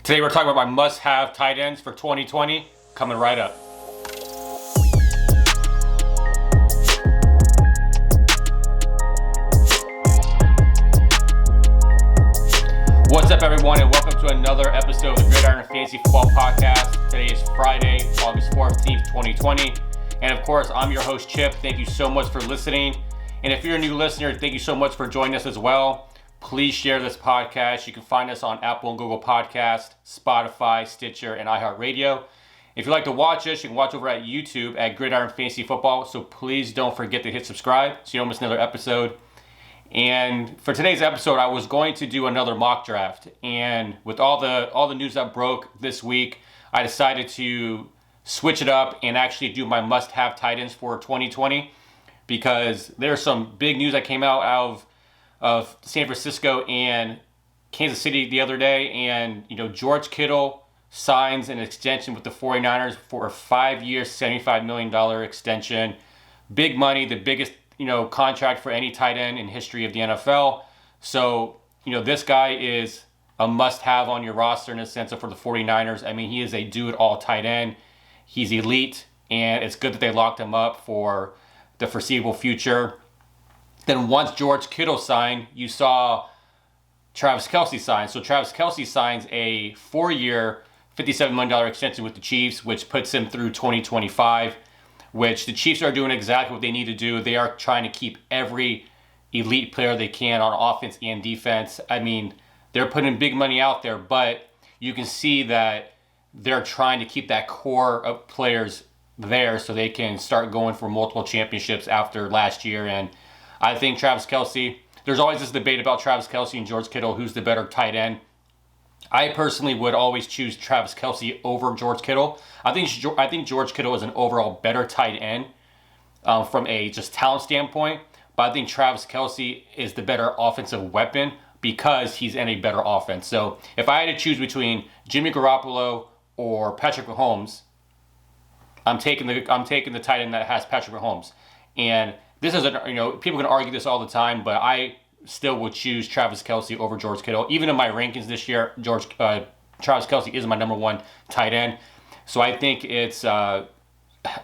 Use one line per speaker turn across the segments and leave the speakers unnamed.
Today we're talking about my must-have tight ends for 2020, coming right up. What's up, everyone, and welcome to another episode of the Gridiron Fantasy Football Podcast. Today is Friday, August 14th, 2020. And of course, I'm your host, Chip. Thank you so much for listening. And if you're a new listener, thank you so much for joining us as well. Please share this podcast. You can find us on Apple and Google Podcast, Spotify, Stitcher, and iHeartRadio. If you'd like to watch us, you can watch over at YouTube at Gridiron Fantasy Football. So please don't forget to hit subscribe so you don't miss another episode. And for today's episode, I was going to do another mock draft. And with all the news that broke this week, I decided to switch it up and actually do my must-have tight ends for 2020, because there's some big news that came out of San Francisco and Kansas City the other day. And, George Kittle signs an extension with the 49ers for a 5-year, $75 million extension. Big money, the biggest, contract for any tight end in history of the NFL. So, this guy is a must-have on your roster in a sense of for the 49ers. I mean, he is a do-it-all tight end. He's elite, and it's good that they locked him up for the foreseeable future. Then once George Kittle signed, you saw Travis Kelce sign. So Travis Kelce signs a 4-year, $57 million extension with the Chiefs, which puts him through 2025, which the Chiefs are doing exactly what they need to do. They are trying to keep every elite player they can on offense and defense. I mean, they're putting big money out there, but you can see that they're trying to keep that core of players there so they can start going for multiple championships after last year. And I think Travis Kelce, there's always this debate about Travis Kelce and George Kittle, who's the better tight end. I personally would always choose Travis Kelce over George Kittle. I think George Kittle is an overall better tight end from a just talent standpoint, but I think Travis Kelce is the better offensive weapon because he's in a better offense. So if I had to choose between Jimmy Garoppolo or Patrick Mahomes, I'm taking the tight end that has Patrick Mahomes. And this is people can argue this all the time, but I still would choose Travis Kelce over George Kittle. Even in my rankings this year, Travis Kelce is my number one tight end. So I think it's I'm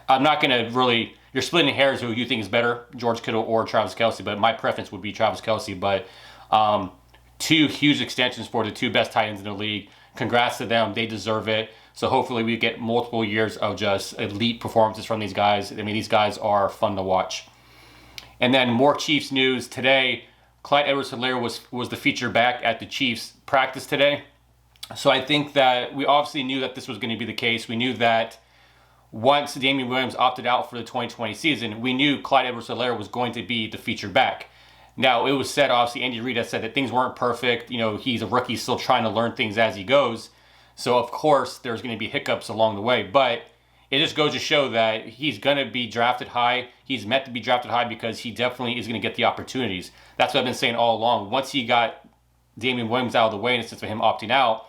not going to really, you're splitting hairs who you think is better, George Kittle or Travis Kelce, but my preference would be Travis Kelce. But two huge extensions for the two best tight ends in the league. Congrats to them. They deserve it. So hopefully we get multiple years of just elite performances from these guys. I mean, these guys are fun to watch. And then more Chiefs news today. Clyde Edwards-Helaire was the featured back at the Chiefs practice today. So I think that we obviously knew that this was going to be the case. We knew that once Damian Williams opted out for the 2020 season, we knew Clyde Edwards-Helaire was going to be the featured back. Now, it was said, obviously, Andy Reid has said that things weren't perfect. He's a rookie, still trying to learn things as he goes. So, of course, there's going to be hiccups along the way. But it just goes to show that he's going to be drafted high. He's meant to be drafted high because he definitely is going to get the opportunities. That's what I've been saying all along. Once he got Damian Williams out of the way, in a sense of him opting out,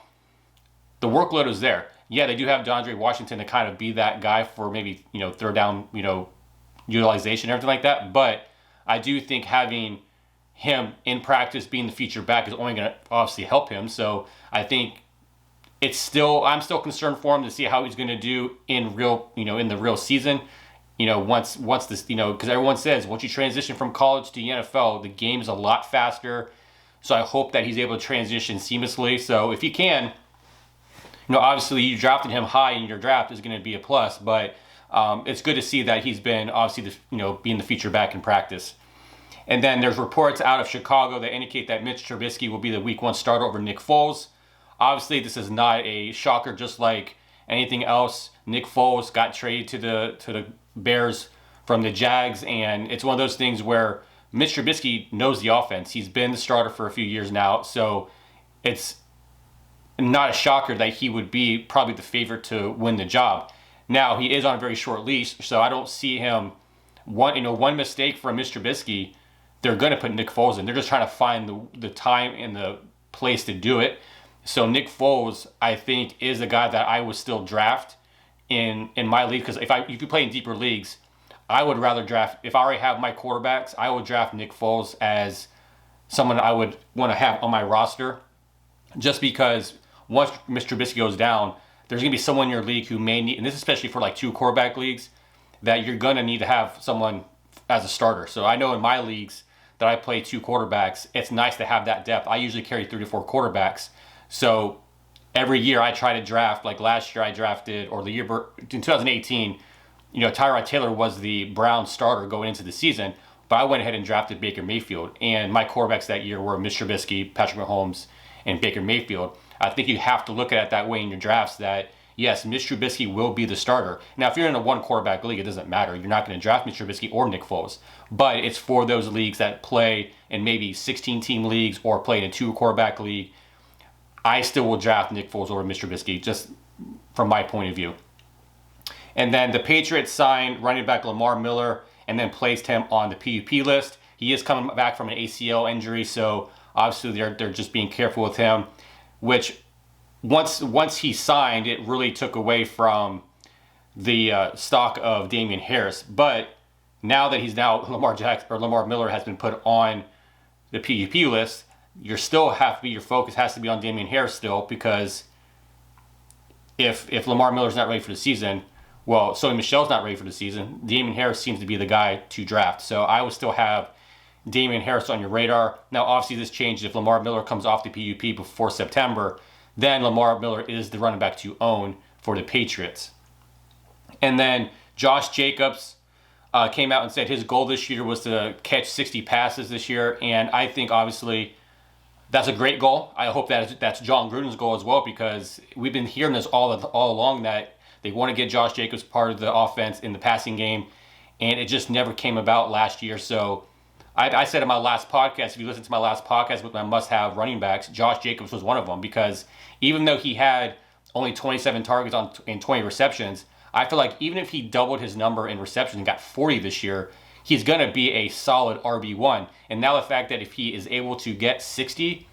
the workload is there. Yeah, they do have DeAndre Washington to kind of be that guy for maybe, third down, utilization and everything like that. But I do think having him in practice being the featured back is only going to obviously help him. So I think I'm still concerned for him to see how he's going to do in the real season. Once this, because everyone says once you transition from college to the NFL, the game is a lot faster. So I hope that he's able to transition seamlessly. So if he can, obviously you drafted him high in your draft is going to be a plus, but it's good to see that he's been obviously being the feature back in practice. And then there's reports out of Chicago that indicate that Mitch Trubisky will be the Week 1 starter over Nick Foles. Obviously, this is not a shocker, just like anything else. Nick Foles got traded to the Bears from the Jags, and it's one of those things where Mitch Trubisky knows the offense. He's been the starter for a few years now, so it's not a shocker that he would be probably the favorite to win the job. Now, he is on a very short leash, so I don't see him, one mistake from Mitch Trubisky, they're going to put Nick Foles in. They're just trying to find the time and the place to do it. So Nick Foles, I think, is a guy that I would still draft in my league, because if you play in deeper leagues, I would rather draft, if I already have my quarterbacks, I would draft Nick Foles as someone I would want to have on my roster, just because once Mr. Trubisky goes down, there's going to be someone in your league who may need, and this is especially for like 2 quarterback leagues, that you're going to need to have someone as a starter. So I know in my leagues that I play 2 quarterbacks, it's nice to have that depth. I usually carry 3 to 4 quarterbacks. So every year I try to draft, like last year I drafted, or the year in 2018, Tyrod Taylor was the Browns starter going into the season, but I went ahead and drafted Baker Mayfield. And my quarterbacks that year were Mr. Trubisky, Patrick Mahomes, and Baker Mayfield. I think you have to look at it that way in your drafts, that yes, Mr. Trubisky will be the starter. Now, if you're in a 1 quarterback league, it doesn't matter. You're not going to draft Mr. Trubisky or Nick Foles. But it's for those leagues that play in maybe 16-team leagues or play in a 2 quarterback league. I still will draft Nick Foles over Mr. Trubisky, just from my point of view. And then the Patriots signed running back Lamar Miller and then placed him on the PUP list. He is coming back from an ACL injury, so obviously they're just being careful with him, which once he signed, it really took away from the stock of Damian Harris. But now that Lamar Miller has been put on the PUP list, your focus has to be on Damian Harris still, because if Lamar Miller's not ready for the season, well, Sony Michel's not ready for the season, Damian Harris seems to be the guy to draft. So I would still have Damian Harris on your radar. Now, obviously, this changes if Lamar Miller comes off the PUP before September. Then Lamar Miller is the running back to own for the Patriots. And then Josh Jacobs came out and said his goal this year was to catch 60 passes this year. And I think, obviously, that's a great goal. I hope that's John Gruden's goal as well, because we've been hearing this all along, that they want to get Josh Jacobs part of the offense in the passing game, and it just never came about last year. So I said in my last podcast, if you listen to my last podcast with my must-have running backs, Josh Jacobs was one of them, because even though he had only 27 targets and 20 receptions, I feel like even if he doubled his number in receptions and got 40 this year, he's going to be a solid RB1. And now the fact that if he is able to get 60,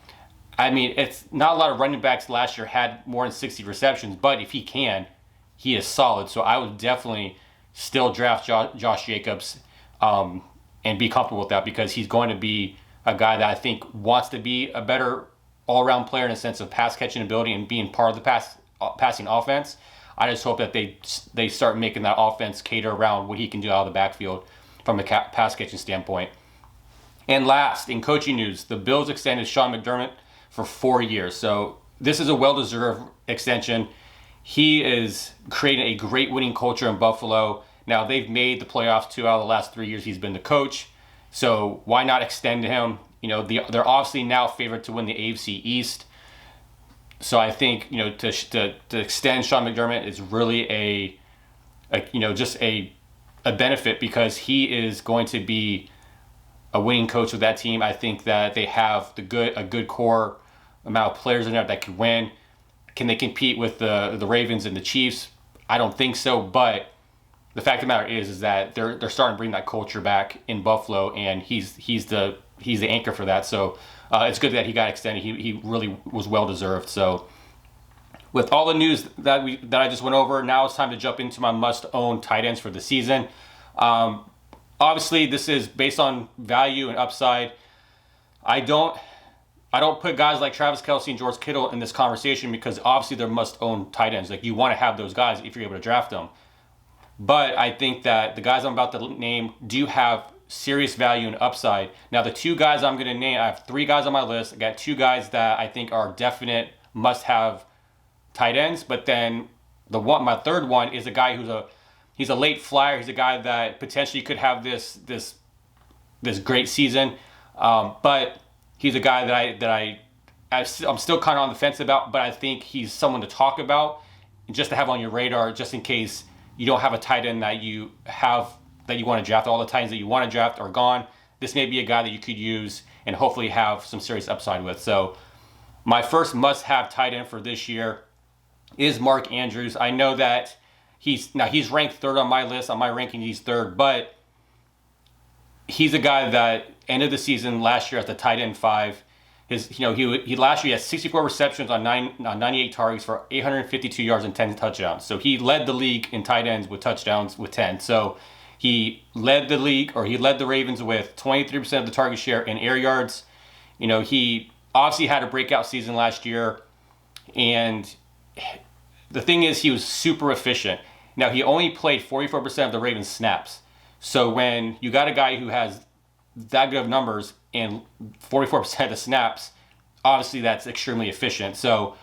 I mean, it's not a lot of running backs last year had more than 60 receptions, but if he can, he is solid. So I would definitely still draft Josh Jacobs and be comfortable with that, because he's going to be a guy that I think wants to be a better all-around player in a sense of pass-catching ability and being part of the passing offense. I just hope that they start making that offense cater around what he can do out of the backfield from a pass-catching standpoint. And last, in coaching news, the Bills extended Sean McDermott for 4 years. So this is a well-deserved extension. He is creating a great winning culture in Buffalo. Now, they've made the playoffs 2 out of the last 3 years he's been the coach. So why not extend him? They're obviously now favored to win the AFC East. So I think, to extend Sean McDermott is really just a benefit, because he is going to be a winning coach with that team. I think that they have a good core amount of players in there that could win. Can they compete with the Ravens and the Chiefs? I don't think so, but the fact of the matter is that they're starting to bring that culture back in Buffalo, and he's the anchor for that. So it's good that he got extended. He really was well deserved. So with all the news that I just went over, now it's time to jump into my must-own tight ends for the season. Obviously, this is based on value and upside. I don't put guys like Travis Kelce and George Kittle in this conversation, because obviously they're must-own tight ends. Like, you want to have those guys if you're able to draft them. But I think that the guys I'm about to name do have serious value and upside. Now, the 2 guys I'm going to name, I have 3 guys on my list. I got 2 guys that I think are definite must-have tight ends. But then my third one is a guy he's a late flyer. He's a guy that potentially could have this great season. But he's a guy that I'm still kind of on the fence about, but I think he's someone to talk about and just to have on your radar, just in case you don't have a tight end that you want to draft. All the tight ends that you want to draft are gone. This may be a guy that you could use and hopefully have some serious upside with. So my first must-have tight end for this year is Mark Andrews. I know that he's ranked 3rd on my list. On my ranking, he's 3rd, but he's a guy that ended the season last year at the tight end 5. He last year had 64 receptions on 98 targets for 852 yards and 10 touchdowns. So he led the league in tight ends with touchdowns with 10. So he led the Ravens with 23% of the target share in air yards. He obviously had a breakout season last year. And the thing is, he was super efficient. Now, he only played 44% of the Ravens snaps. So when you got a guy who has that good of numbers and 44% of the snaps, obviously that's extremely efficient. So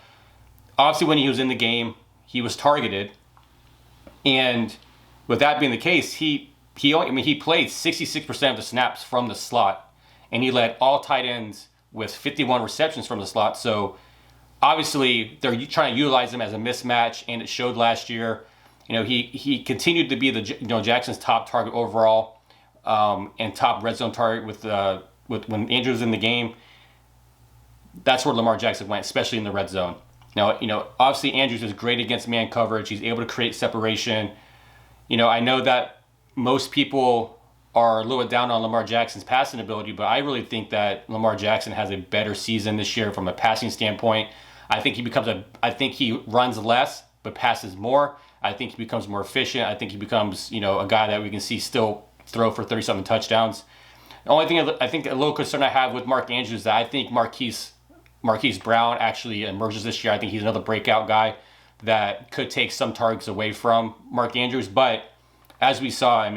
obviously when he was in the game, he was targeted. And with that being the case, he played 66% of the snaps from the slot, and he led all tight ends with 51 receptions from the slot. So obviously they're trying to utilize him as a mismatch, and it showed last year. He continued to be Jackson's top target overall, and top red zone target with when Andrews was in the game. That's where Lamar Jackson went, especially in the red zone. Now, obviously Andrews is great against man coverage. He's able to create separation. I know that most people are a little bit down on Lamar Jackson's passing ability, but I really think that Lamar Jackson has a better season this year from a passing standpoint. I think he runs less, but passes more. I think he becomes more efficient. I think he becomes, a guy that we can see still throw for 37 touchdowns. The only thing I think a little concern I have with Mark Andrews is that I think Marquise Brown actually emerges this year. I think he's another breakout guy that could take some targets away from Mark Andrews. But as we saw,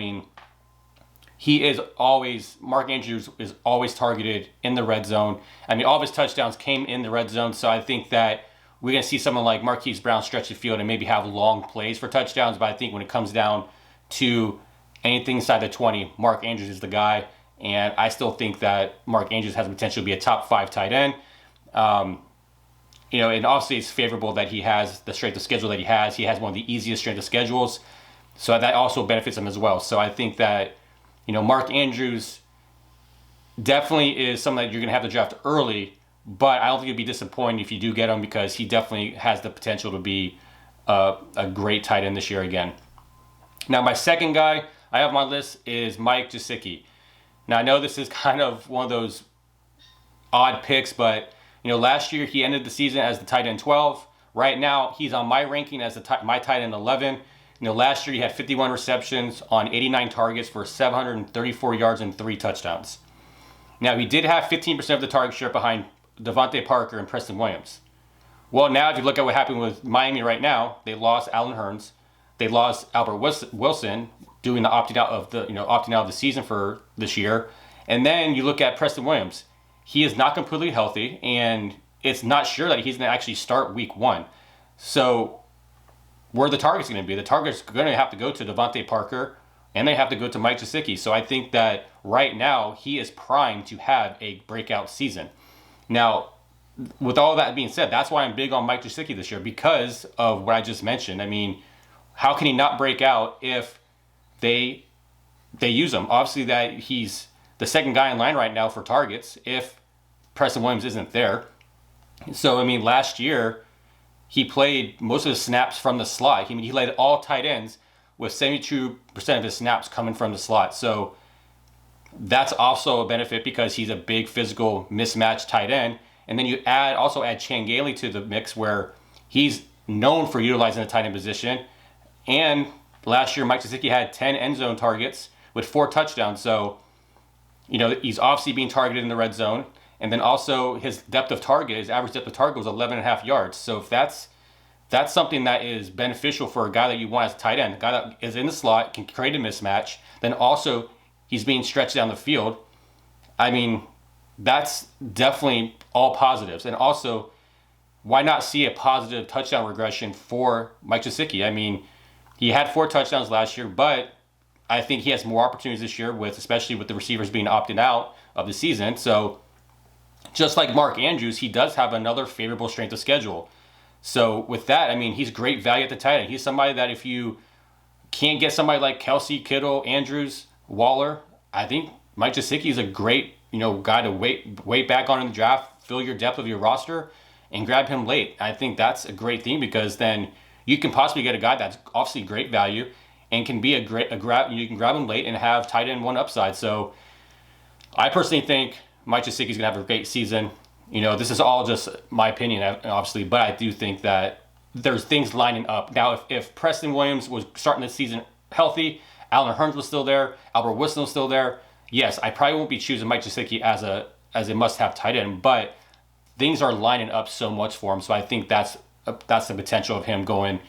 Mark Andrews is always targeted in the red zone. All of his touchdowns came in the red zone. So I think that we're going to see someone like Marquise Brown stretch the field and maybe have long plays for touchdowns. But I think when it comes down to anything inside the 20, Mark Andrews is the guy. And I still think that Mark Andrews has the potential to be a top 5 tight end. And obviously it's favorable that he has the strength of schedule that he has. He has one of the easiest strength of schedules. So that also benefits him as well. So I think that, Mark Andrews definitely is something that you're going to have to draft early, but I don't think you'd be disappointed if you do get him, because he definitely has the potential to be a great tight end this year again. Now, my second guy I have on my list is Mike Gesicki. Now, I know this is kind of one of those odd picks, but last year he ended the season as the tight end 12. Right now, he's on my ranking as my tight end 11. Last year he had 51 receptions on 89 targets for 734 yards and 3 touchdowns. Now, he did have 15% of the target share behind Devontae Parker and Preston Williams. Well, now if you look at what happened with Miami right now, they lost Allen Hurns. They lost Albert Wilson doing the opting out of the season for this year. And then you look at Preston Williams. He is not completely healthy, and it's not sure that he's going to actually start week 1. So where are the targets going to be? The targets are going to have to go to Devontae Parker, and they have to go to Mike Gesicki. So I think that right now he is primed to have a breakout season. Now, with all that being said, that's why I'm big on Mike Gesicki this year, because of what I just mentioned. How can he not break out if they use him? Obviously that he's the second guy in line right now for targets if Preston Williams isn't there. So, last year he played most of his snaps from the slot. He led all tight ends with 72% of his snaps coming from the slot. So that's also a benefit because he's a big physical mismatch tight end. And then you also add Chan Gailey to the mix, where he's known for utilizing the tight end position. And last year Mike Gesicki had 10 end zone targets with 4 touchdowns. So, he's obviously being targeted in the red zone. And then also his average depth of target was 11.5 yards. So if that's something that is beneficial for a guy that you want as a tight end, a guy that is in the slot, can create a mismatch, then also he's being stretched down the field. That's definitely all positives. And also, why not see a positive touchdown regression for Mike Gesicki? He had 4 touchdowns last year, but I think he has more opportunities this year, especially with the receivers being opted out of the season. So just like Mark Andrews, he does have another favorable strength of schedule. So with that, he's great value at the tight end. He's somebody that if you can't get somebody like Kelce, Kittle, Andrews, Waller, I think Mike Gesicki is a great guy to wait back on in the draft, fill your depth of your roster, and grab him late. I think that's a great thing, because then you can possibly get a guy that's obviously great value and can be you can grab him late and have tight end 1 upside. So I personally think Mike Gesicki is going to have a great season. This is all just my opinion, obviously, but I do think that there's things lining up. Now, if Preston Williams was starting the season healthy, Allen Hurns was still there, Albert Wilson was still there, yes, I probably won't be choosing Mike Gesicki as a must-have tight end, but things are lining up so much for him. So I think that's the potential of him going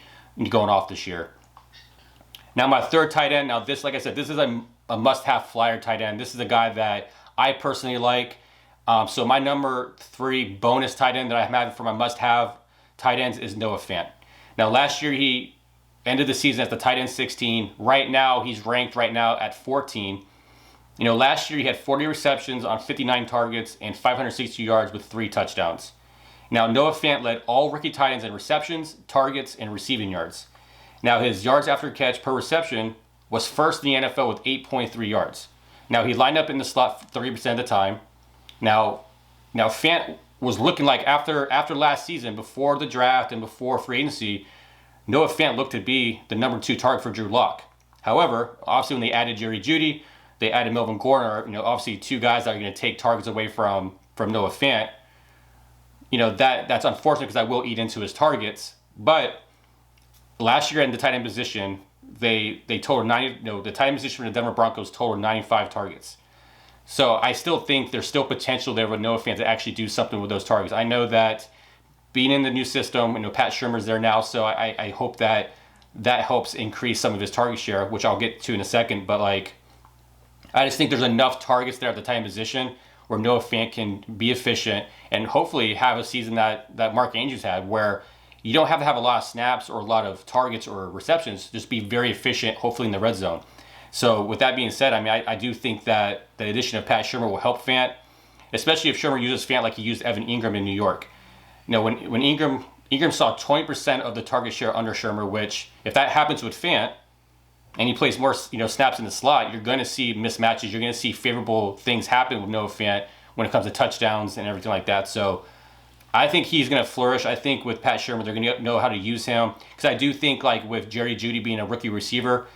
off this year. Now my third tight end. Now this, like I said, this is a must-have flyer tight end. This is a guy that I personally like. So my number 3 bonus tight end that I have for my must-have tight ends is Noah Fant. Now last year he ended the season as the tight end 16. Right now he's ranked at 14. Last year he had 40 receptions on 59 targets and 560 yards with 3 touchdowns. Now Noah Fant led all rookie tight ends in receptions, targets, and receiving yards. Now his yards after catch per reception was first in the NFL with 8.3 yards. Now he lined up in the slot 30% of the time. Now Fant was looking like after last season, before the draft and before free agency, Noah Fant looked to be the number 2 target for Drew Lock. However, obviously when they added Jerry Jeudy, they added Melvin Gordon, obviously 2 guys that are going to take targets away from Noah Fant. That's unfortunate because I will eat into his targets. But last year in the tight end position, they totaled the tight end position for the Denver Broncos totaled 95 targets. So I still think there's still potential there with Noah Fant to actually do something with those targets. I know that being in the new system, Pat Shurmur's there now, so I hope that helps increase some of his target share, which I'll get to in a second. But I just think there's enough targets there at the tight end position where Noah Fant can be efficient and hopefully have a season that Mark Andrews had, where you don't have to have a lot of snaps or a lot of targets or receptions, just be very efficient, hopefully in the red zone. So with that being said, I do think that the addition of Pat Shurmur will help Fant, especially if Shurmur uses Fant like he used Evan Ingram in New York. When Ingram saw 20% of the target share under Shurmur, which if that happens with Fant, and he plays more snaps in the slot, you're going to see mismatches. You're going to see favorable things happen with Noah Fant when it comes to touchdowns and everything like that. So I think he's going to flourish. I think with Pat Shurmur, they're going to know how to use him. Because I do think with Jerry Jeudy being a rookie receiver,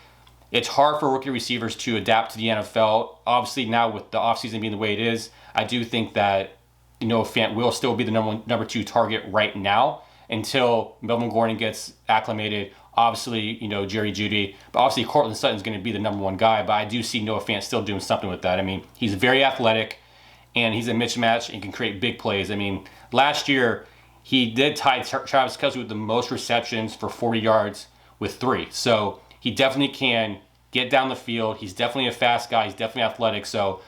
it's hard for rookie receivers to adapt to the NFL. Obviously now with the offseason being the way it is, I do think that Noah Fant will still be the number 2 target right now until Melvin Gordon gets acclimated. Obviously, Jerry Jeudy, but obviously Courtland Sutton's going to be the number 1 guy, but I do see Noah Fant still doing something with that. He's very athletic, and he's a mismatch and can create big plays. Last year, he did tie Travis Kelce with the most receptions for 40 yards with 3. So he definitely can get down the field. He's definitely a fast guy. He's definitely athletic. So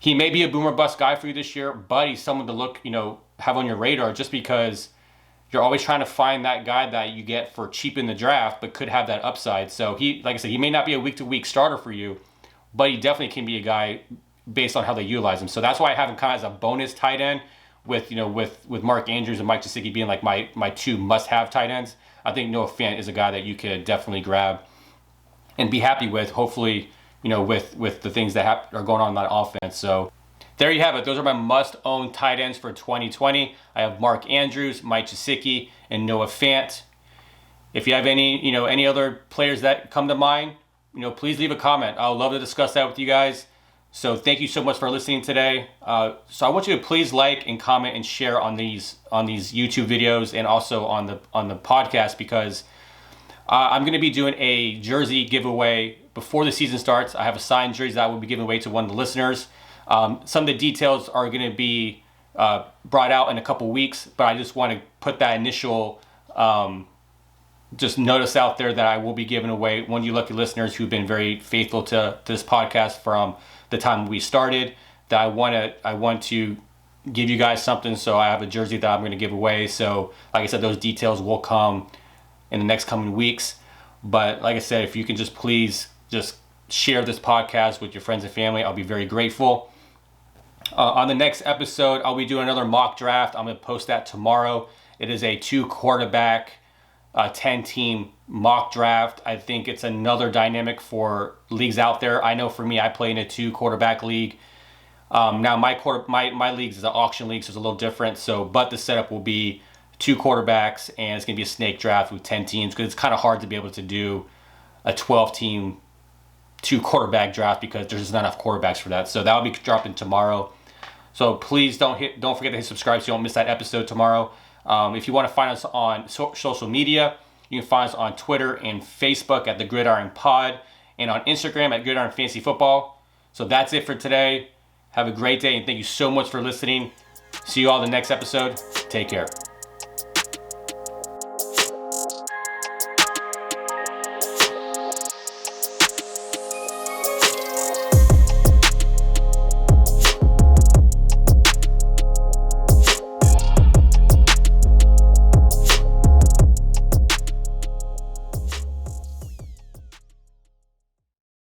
he may be a boomer bust guy for you this year, but he's someone to have on your radar, just because you're always trying to find that guy that you get for cheap in the draft, but could have that upside. So he, like I said, he may not be a week-to-week starter for you, but he definitely can be a guy based on how they utilize him. So that's why I have him kind of as a bonus tight end with Mark Andrews and Mike Gesicki being like my 2 must-have tight ends. I think Noah Fant is a guy that you could definitely grab and be happy with, hopefully, with the things that are going on in that offense. So there you have it. Those are my must-own tight ends for 2020. I have Mark Andrews, Mike Gesicki, and Noah Fant. If you have any other players that come to mind, please leave a comment. I would love to discuss that with you guys. So thank you so much for listening today. So I want you to please like and comment and share on these YouTube videos and also on the podcast, because I'm going to be doing a jersey giveaway before the season starts. I have a signed jersey that I will be giving away to one of the listeners. Some of the details are going to be brought out in a couple weeks, but I just want to put that initial just notice out there that I will be giving away one of you lucky listeners who've been very faithful to this podcast from the time we started. That I want to give you guys something, so I have a jersey that I'm going to give away. So like I said, those details will come in the next coming weeks. But like I said, if you can just please just share this podcast with your friends and family, I'll be very grateful. On the next episode, I'll be doing another mock draft. I'm going to post that tomorrow. It is a 2-quarterback, 10-team mock draft. I think it's another dynamic for leagues out there. I know for me, I play in a 2-quarterback league. Now my leagues is an auction league, so it's a little different. But the setup will be 2 quarterbacks, and it's going to be a snake draft with 10 teams, because it's kind of hard to be able to do a 12-team 2-quarterback draft because there's just not enough quarterbacks for that. So that'll be dropping tomorrow. So please don't forget to hit subscribe so you don't miss that episode tomorrow. If you want to find us on social media, you can find us on Twitter and Facebook at the Gridiron Pod, and on Instagram at Gridiron Fantasy Football. So that's it for today. Have a great day, and thank you so much for listening. See you all in the next episode. Take care.